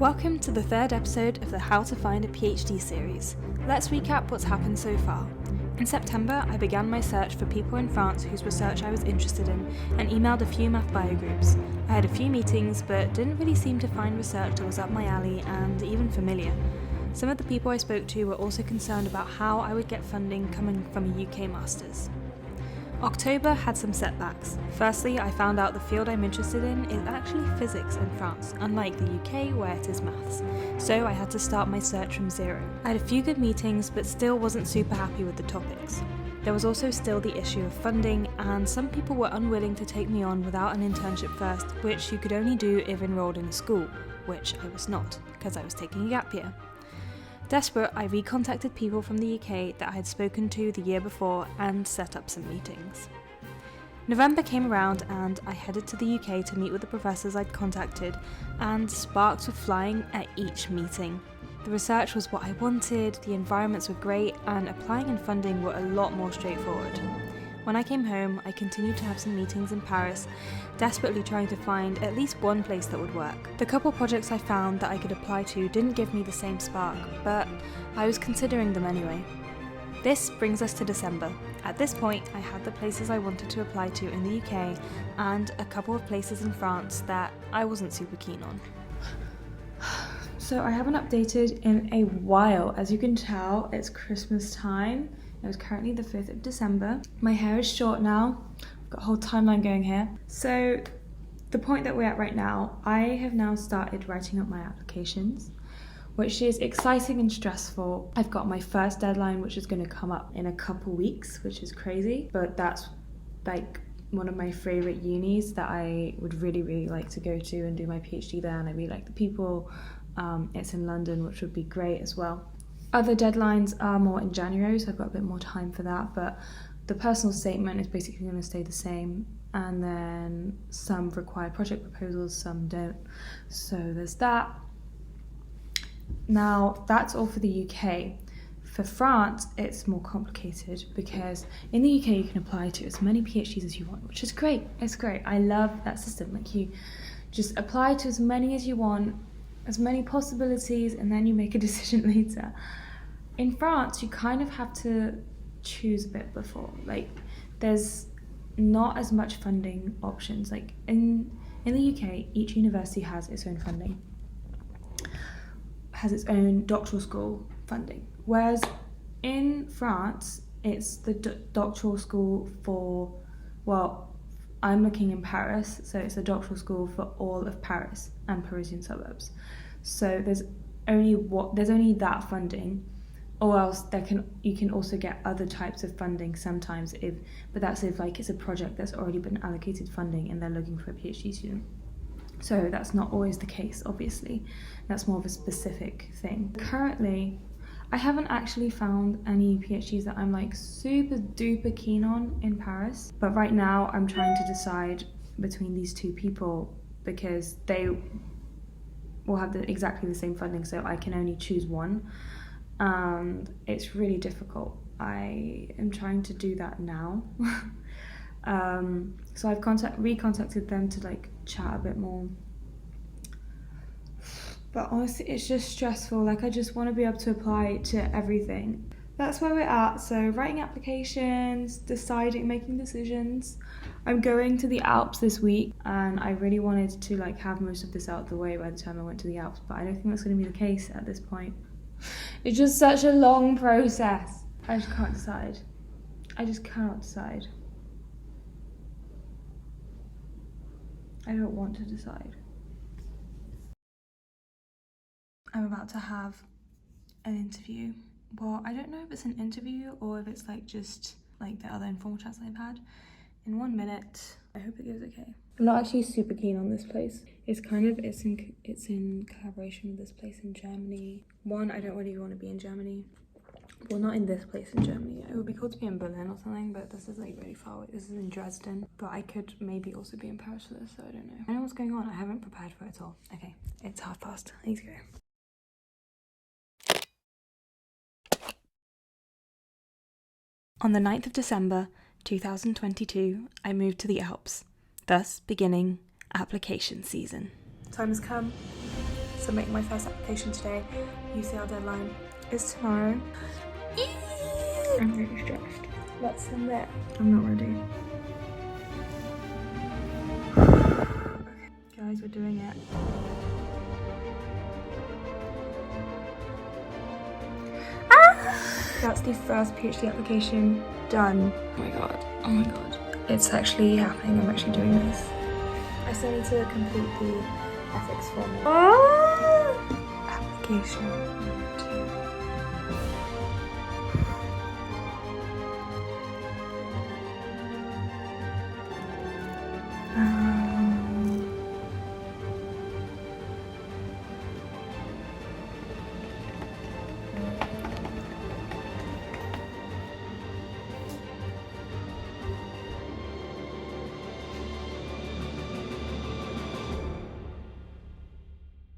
Welcome to the third episode of the How to Find a PhD series. Let's recap what's happened so far. In September, I began my search for people in France whose research I was interested in and emailed a few math bio groups. I had a few meetings but didn't really seem to find research that was up my alley and even familiar. Some of the people I spoke to were also concerned about how I would get funding coming from a UK Masters. October had some setbacks. Firstly, I found out the field I'm interested in is actually physics in France, unlike the UK where it is maths. So I had to start my search from zero. I had a few good meetings, but still wasn't super happy with the topics. There was also still the issue of funding, and some people were unwilling to take me on without an internship first, which you could only do if enrolled in a school, which I was not, because I was taking a gap year. Desperate, I recontacted people from the UK that I had spoken to the year before and set up some meetings. November came around and I headed to the UK to meet with the professors I'd contacted, and sparks were flying at each meeting. The research was what I wanted, the environments were great, and applying and funding were a lot more straightforward. When I came home, I continued to have some meetings in Paris, desperately trying to find at least one place that would work. The couple projects I found that I could apply to didn't give me the same spark, but I was considering them anyway. This brings us to December. At this point, I had the places I wanted to apply to in the UK and a couple of places in France that I wasn't super keen on. So I haven't updated in a while. As you can tell, it's Christmas time. It was currently the 5th of December. My hair is short now. I've got a whole timeline going here. So the point that we're at right now, I have now started writing up my applications, which is exciting and stressful. I've got my first deadline, which is going to come up in a couple weeks, which is crazy, but that's like one of my favorite unis that I would really like to go to and do my PhD there, and I really like the people. It's in London, which would be great as well. Other deadlines are more in January, so I've got a bit more time for that, but the personal statement is basically going to stay the same, and then some require project proposals, some don't. So there's that. Now, that's all for the UK. For France, it's more complicated because in the UK you can apply to as many PhDs as you want, which is great. It's great. I love that system. Like, you just apply to as many as you want, as many possibilities, and then you make a decision later. In France, you kind of have to choose a bit before. Like, there's not as much funding options. Like in the UK, each university has its own funding, has its own doctoral school funding. Whereas in France, it's the doctoral school for, well, I'm looking in Paris, so it's a doctoral school for all of Paris and Parisian suburbs. So there's only that funding, or else you can also get other types of funding sometimes, but that's if like it's a project that's already been allocated funding and they're looking for a PhD student. So that's not always the case, obviously. That's more of a specific thing. Currently, I haven't actually found any PhDs that I'm like super duper keen on in Paris. But right now I'm trying to decide between these two people because they will have exactly the same funding, so I can only choose one. And it's really difficult. I am trying to do that now. So I've recontacted them to like chat a bit more. But honestly, it's just stressful. Like, I just want to be able to apply to everything. That's where we're at. So writing applications, making decisions. I'm going to the Alps this week, and I really wanted to like have most of this out of the way by the time I went to the Alps, but I don't think that's going to be the case at this point. It's just such a long process. I just can't decide. I just cannot decide. I don't want to decide. I'm about to have an interview. Well, I don't know if it's an interview or if it's like just like the other informal chats I've had. In 1 minute. I hope it goes okay. I'm not actually super keen on this place. It's in collaboration with this place in Germany. One, I don't really want to be in Germany. Well, not in this place in Germany. It would be cool to be in Berlin or something, but this is like really far away. This is in Dresden, but I could maybe also be in Paris for this, so I don't know. I don't know what's going on. I haven't prepared for it at all. Okay, it's past. I need to go. On the 9th of December, 2022, I moved to the Alps, thus beginning application season. Time has come. submitting my first application today. UCL deadline is tomorrow. I'm really stressed. Let's submit. I'm not ready. Okay, guys, we're doing it. That's the first PhD application done. Oh my god, oh my god. It's actually happening, I'm actually doing this. I still need to complete the ethics form. Application.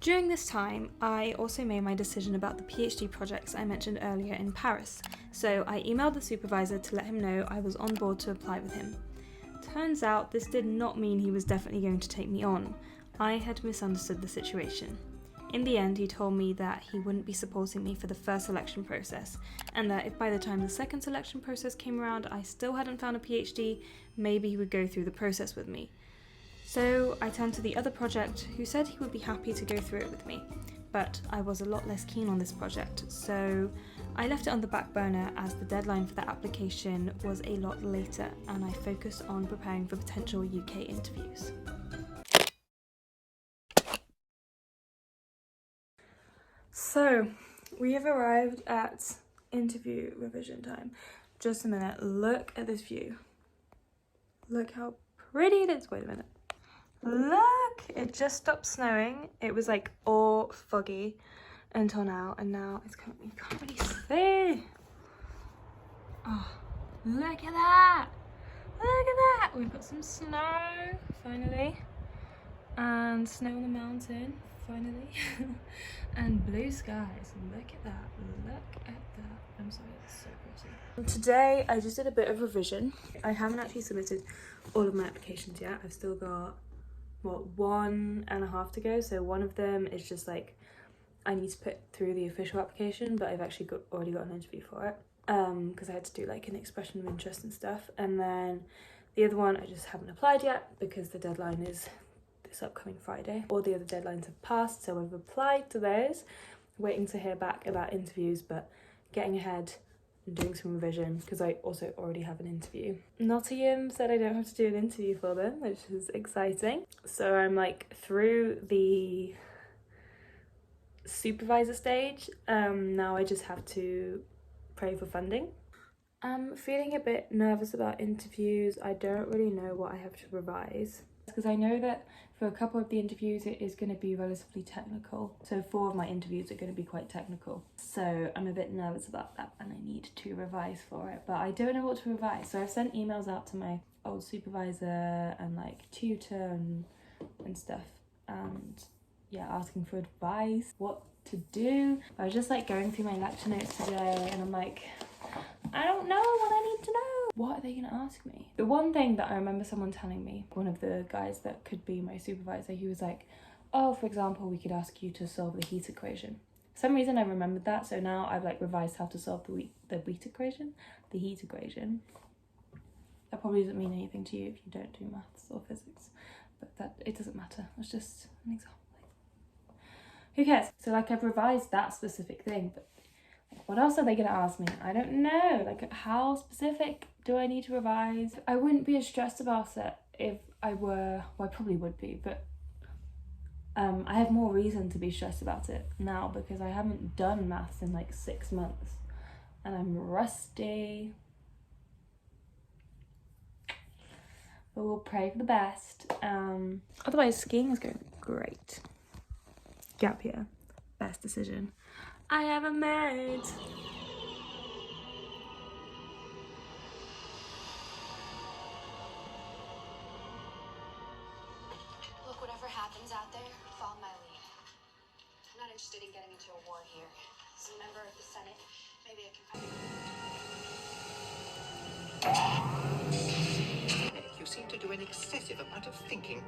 During this time, I also made my decision about the PhD projects I mentioned earlier in Paris, so I emailed the supervisor to let him know I was on board to apply with him. Turns out this did not mean he was definitely going to take me on. I had misunderstood the situation. In the end, he told me that he wouldn't be supporting me for the first selection process, and that if by the time the second selection process came around I still hadn't found a PhD, maybe he would go through the process with me. So I turned to the other project, who said he would be happy to go through it with me, but I was a lot less keen on this project, so I left it on the back burner as the deadline for the application was a lot later, and I focused on preparing for potential UK interviews. So we have arrived at interview revision time. Just a minute, look at this view. Look how pretty it is. Wait a minute. Look, it just stopped snowing. It was like all foggy until now, and now it's kind of, you can't really see. Oh, look at that. Look at that. We've got some snow, finally. And snow on the mountain, finally. And blue skies. Look at that. Look at that. I'm sorry, that's so pretty. Today, I just did a bit of revision. I haven't actually submitted all of my applications yet. I've still got, what, 1.5 to go. So one of them is just like, I need to put through the official application, but I've actually already got an interview for it. Because I had to do like an expression of interest and stuff. And then the other one, I just haven't applied yet because the deadline is this upcoming Friday. All the other deadlines have passed, so I've applied to those, waiting to hear back about interviews, but getting ahead and doing some revision because I also already have an interview. Nottingham said I don't have to do an interview for them, which is exciting. So I'm like through the supervisor stage. Now I just have to pray for funding. I'm feeling a bit nervous about interviews. I don't really know what I have to revise because I know that for a couple of the interviews it is going to be relatively technical. So 4 of my interviews are going to be quite technical. So I'm a bit nervous about that and I need to revise for it, but I don't know what to revise. So I've sent emails out to my old supervisor and like tutor and stuff, and yeah, asking for advice, what to do. I was just like going through my lecture notes today and I'm like, I don't know what I need to know. What are they gonna ask me? The one thing that I remember someone telling me, one of the guys that could be my supervisor, he was like, oh, for example, we could ask you to solve the heat equation. For some reason I remembered that, so now I've like revised how to solve the heat equation. That probably doesn't mean anything to you if you don't do maths or physics, but that it doesn't matter. It's just an example. Who cares? So like I've revised that specific thing, but like, what else are they going to ask me? I don't know. Like, how specific do I need to revise? I wouldn't be as stressed about it if I were, well, I probably would be, but I have more reason to be stressed about it now because I haven't done maths in like 6 months and I'm rusty. But we'll pray for the best. Otherwise, skiing is going great. Gap year, best decision I ever made. Look, whatever happens out there, follow my lead. I'm not interested in getting into a war here. As a member of the Senate, maybe I can... You seem to do an excessive amount of thinking.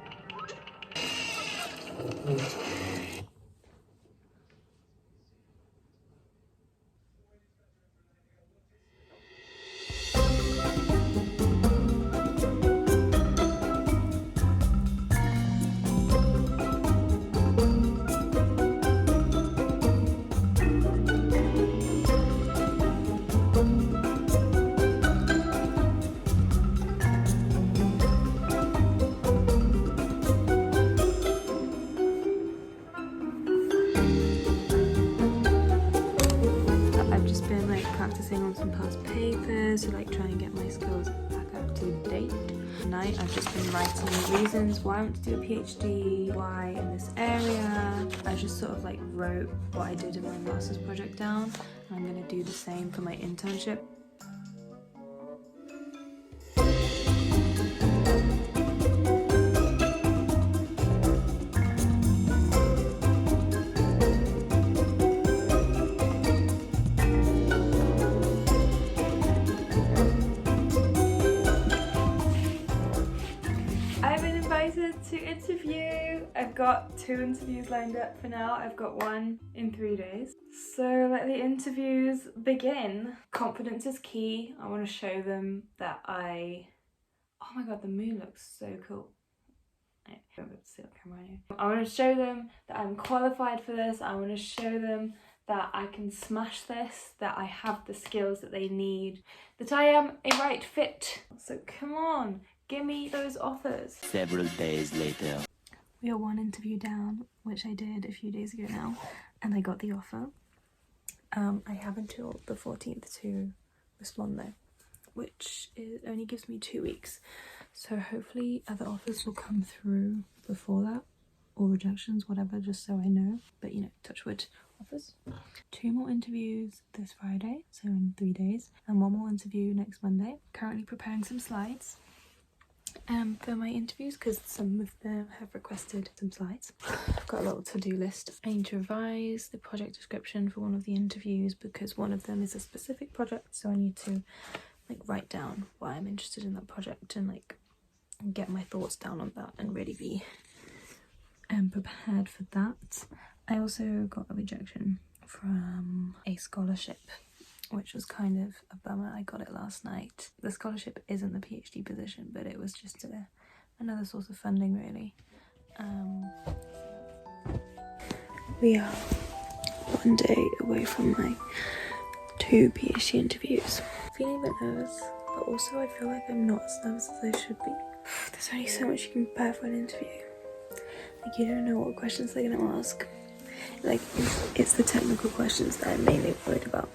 focusing on some past papers to like try and get my skills back up to date. Tonight I've just been writing the reasons why I want to do a PhD, why in this area. I just sort of like wrote what I did in my master's project down, and I'm going to do the same for my internship. To interview. I've got 2 interviews lined up for now. I've got 1 in 3 days. So let the interviews begin. Confidence is key. I want to show them that oh my god, the moon looks so cool. I don't be able to see on camera anyway. I want to show them that I'm qualified for this. I want to show them that I can smash this, that I have the skills that they need, that I am a right fit. So come on. Give me those offers. Several days later. We are 1 interview down, which I did a few days ago now, and I got the offer. I have until the 14th to respond though, which only gives me 2 weeks. So hopefully other offers will come through before that, or rejections, whatever, just so I know. But you know, touch wood, offers. 2 more interviews this Friday, so in 3 days, and 1 more interview next Monday. Currently preparing some slides for my interviews because some of them have requested some slides. I've got a little to-do list. I need to revise the project description for one of the interviews because one of them is a specific project, so I need to like write down why I'm interested in that project and like get my thoughts down on that and really be prepared for that. I also got a rejection from a scholarship, which was kind of a bummer. I got it last night. The scholarship isn't the PhD position, but it was just another source of funding, really. We are 1 day away from my 2 PhD interviews. Feeling a bit nervous, but also I feel like I'm not as nervous as I should be. There's only so much you can prepare for an interview. Like, you don't know what questions they're gonna ask. Like, it's the technical questions that I'm mainly worried about.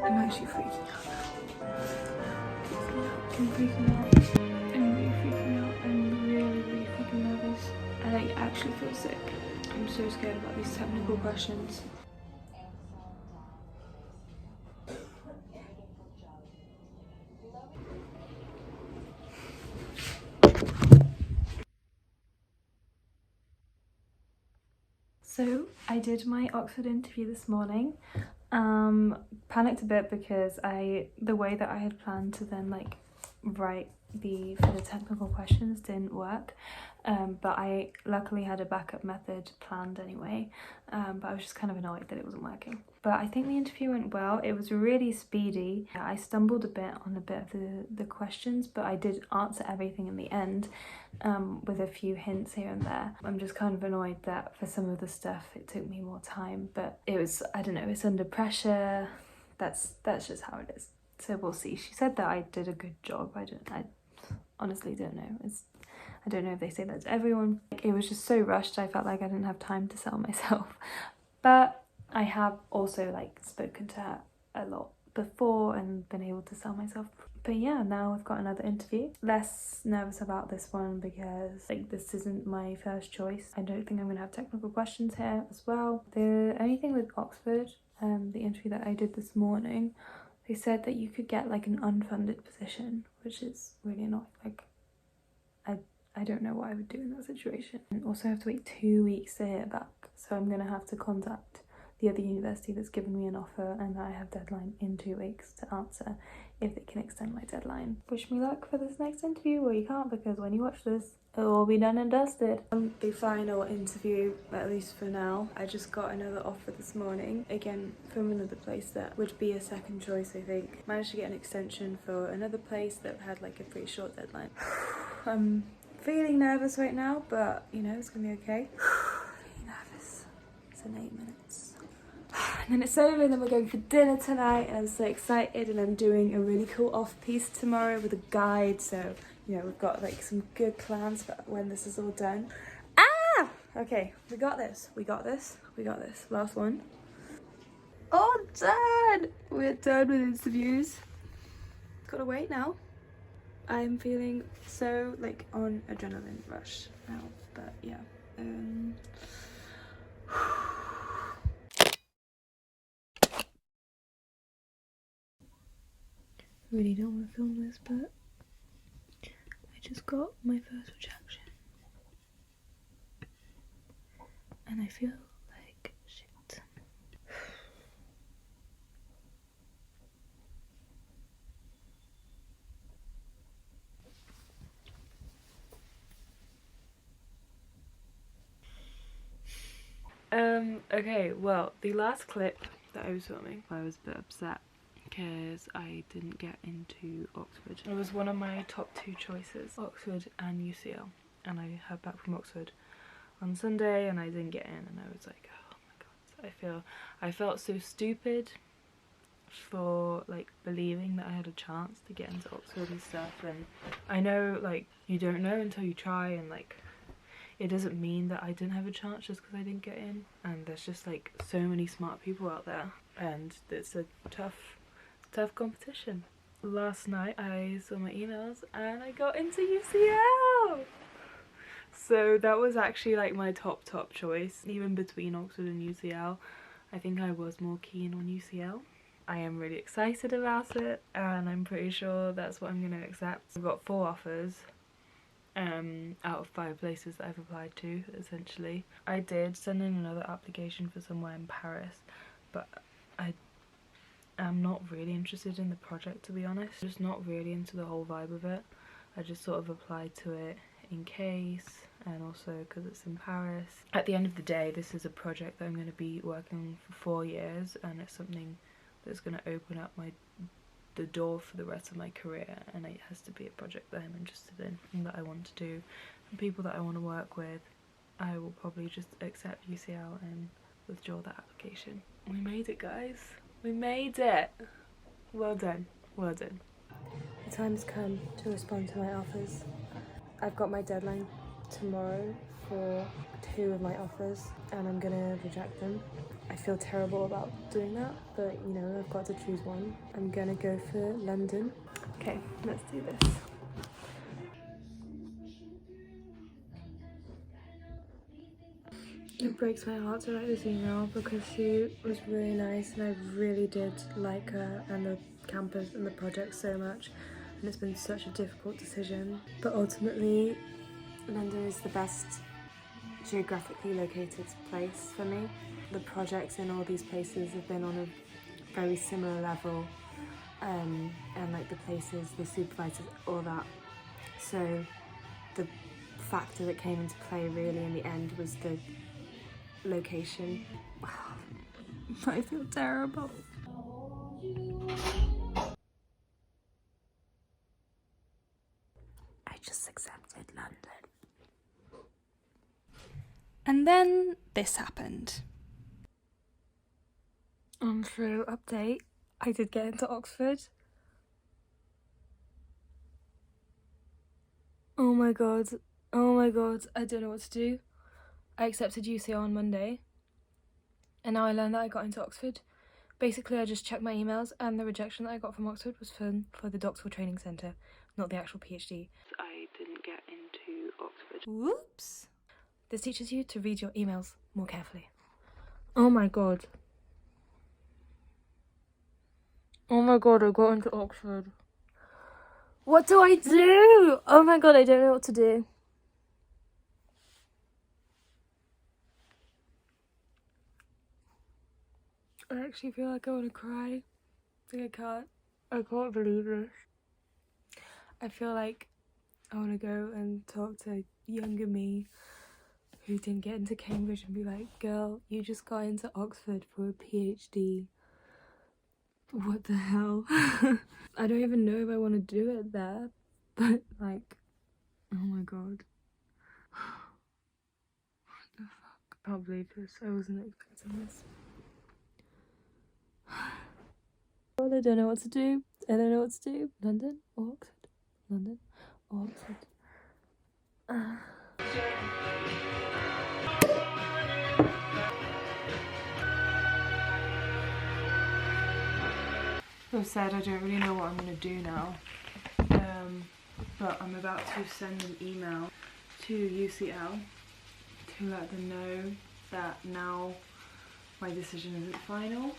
I'm actually freaking out now. I'm freaking out. I'm really freaking out. I'm really, really fucking nervous. I like actually feel sick. I'm so scared about these technical questions. So I did my Oxford interview this morning. Panicked a bit because the way that I had planned to then like write for the technical questions didn't work, but I luckily had a backup method planned anyway, but I was just kind of annoyed that it wasn't working. But I think the interview went well. It was really speedy. I stumbled a bit on a bit of the questions, but I did answer everything in the end, with a few hints here and there. I'm just kind of annoyed that for some of the stuff it took me more time, but it was, I don't know, it's under pressure. That's just how it is. So we'll see. She said that I did a good job. I honestly don't know. I don't know if they say that to everyone. It was just so rushed. I felt like I didn't have time to sell myself. But I have also like spoken to her a lot before and been able to sell myself. But yeah, now I've got another interview. Less nervous about this one because like this isn't my first choice. I don't think I'm gonna have technical questions here as well. The only thing with Oxford, the interview that I did this morning, they said that you could get like an unfunded position, which is really annoying. Like I don't know what I would do in that situation. And also I have to wait 2 weeks to hear back. So I'm gonna have to contact the other university that's given me an offer and that I have deadline in 2 weeks to answer if they can extend my deadline. Wish me luck for this next interview. Well, you can't, because when you watch this, it'll all be done and dusted. The final interview, at least for now. I just got another offer this morning, again from another place that would be a second choice, I think. Managed to get an extension for another place that had like a pretty short deadline. I'm feeling nervous right now, but you know, it's gonna be okay. Really nervous. It's in 8 minutes. And then it's over, and then we're going for dinner tonight, and I'm so excited, and I'm doing a really cool off-piece tomorrow with a guide, so you know, we've got like some good plans for when this is all done. Ah! Okay, we got this, we got this, we got this. Last one. All done! We're done with interviews. Gotta wait now. I'm feeling so like on adrenaline rush now, but yeah. Really don't want to film this, but I just got my first rejection and I feel like shit. Okay, well, the last clip that I was filming, I was a bit upset because I didn't get into Oxford. It was one of my top 2 choices, Oxford and UCL, and I heard back from Oxford on Sunday and I didn't get in, and I was like, oh my god, I felt so stupid for like believing that I had a chance to get into Oxford and stuff. And I know like you don't know until you try, and like it doesn't mean that I didn't have a chance just because I didn't get in, and there's just like so many smart people out there, and it's a tough competition. Last night I saw my emails and I got into UCL, so that was actually like my top choice. Even between Oxford and UCL, I think I was more keen on UCL. I am really excited about it, and I'm pretty sure that's what I'm going to accept. I've got 4 offers out of 5 places that I've applied to, essentially. I did send in another application for somewhere in Paris, but I'm not really interested in the project, to be honest. Just not really into the whole vibe of it. I just sort of applied to it in case, and also because it's in Paris. At the end of the day, this is a project that I'm going to be working on for 4 years, and it's something that's going to open up the door for the rest of my career, and it has to be a project that I'm interested in and that I want to do, and people that I want to work with. I will probably just accept UCL and withdraw that application. We made it, guys. We made it. Well done. Well done. The time's come to respond to my offers. I've got my deadline tomorrow for 2 of my offers, and I'm gonna reject them. I feel terrible about doing that, but you know, I've got to choose one. I'm gonna go for London. Okay, let's do this. It breaks my heart to write this email because she was really nice, and I really did like her and the campus and the project so much, and it's been such a difficult decision. But ultimately, London is the best geographically located place for me. The projects in all these places have been on a very similar level, and like the places, the supervisors, all that. So the factor that came into play really in the end was the location. I feel terrible. I just accepted London. And then this happened. So, update, I did get into Oxford. Oh my god, I don't know what to do. I accepted UCL on Monday, and now I learned that I got into Oxford. Basically, I just checked my emails, and the rejection that I got from Oxford was for the doctoral training centre, not the actual PhD. I didn't get into Oxford. Whoops! This teaches you to read your emails more carefully. Oh my god. Oh my god, I got into Oxford. What do I do? Oh my god, I don't know what to do. I actually feel like I want to cry. I think I can't. I can't believe this. I feel like I want to go and talk to younger me who didn't get into Cambridge and be like, girl, you just got into Oxford for a PhD. What the hell? I don't even know if I want to do it there, but like, oh my god. What the fuck? I can't believe this. I wasn't expecting this. I don't know what to do. I don't know what to do. London or Oxford? London or Oxford? I've said I don't really know what I'm going to do now, but I'm about to send an email to UCL to let them know that now my decision isn't final.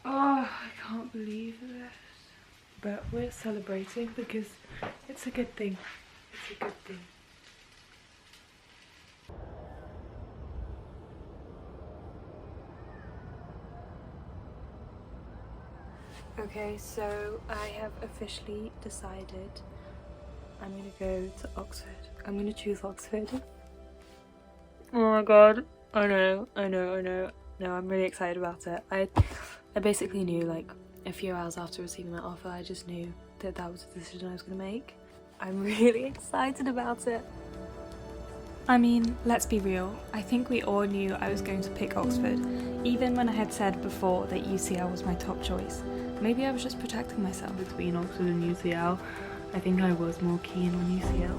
Oh, I can't believe this. But we're celebrating because it's a good thing. It's a good thing. Okay, so I have officially decided I'm gonna go to Oxford. I'm gonna choose Oxford. Oh my god. I know. No, I'm really excited about it. I basically knew, like, a few hours after receiving that offer, I just knew that that was the decision I was gonna make. I'm really excited about it. I mean, let's be real. I think we all knew I was going to pick Oxford, even when I had said before that UCL was my top choice. Maybe I was just protecting myself. Between Oxford and UCL, I think I was more keen on UCL.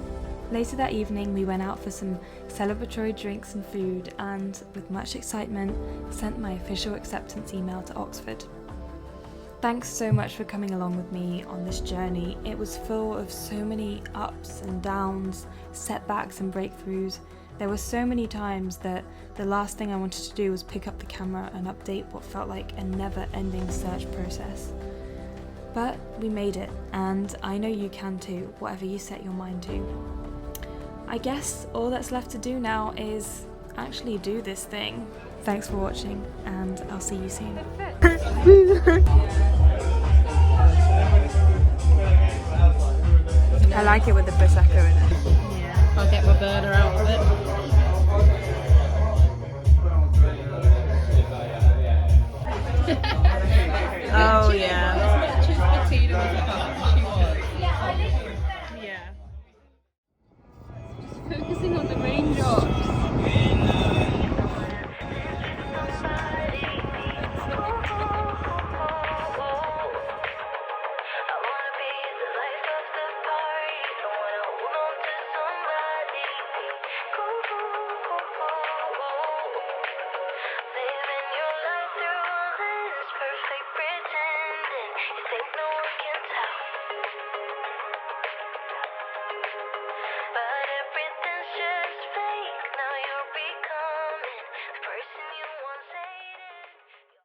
Later that evening, we went out for some celebratory drinks and food, and with much excitement, sent my official acceptance email to Oxford. Thanks so much for coming along with me on this journey. It was full of so many ups and downs, setbacks and breakthroughs. There were so many times that the last thing I wanted to do was pick up the camera and update what felt like a never-ending search process. But we made it, and I know you can too, whatever you set your mind to. I guess all that's left to do now is actually do this thing. Thanks for watching, and I'll see you soon. I like it with the Prosecco in it. Yeah, I'll get my burner out of it. Oh yeah.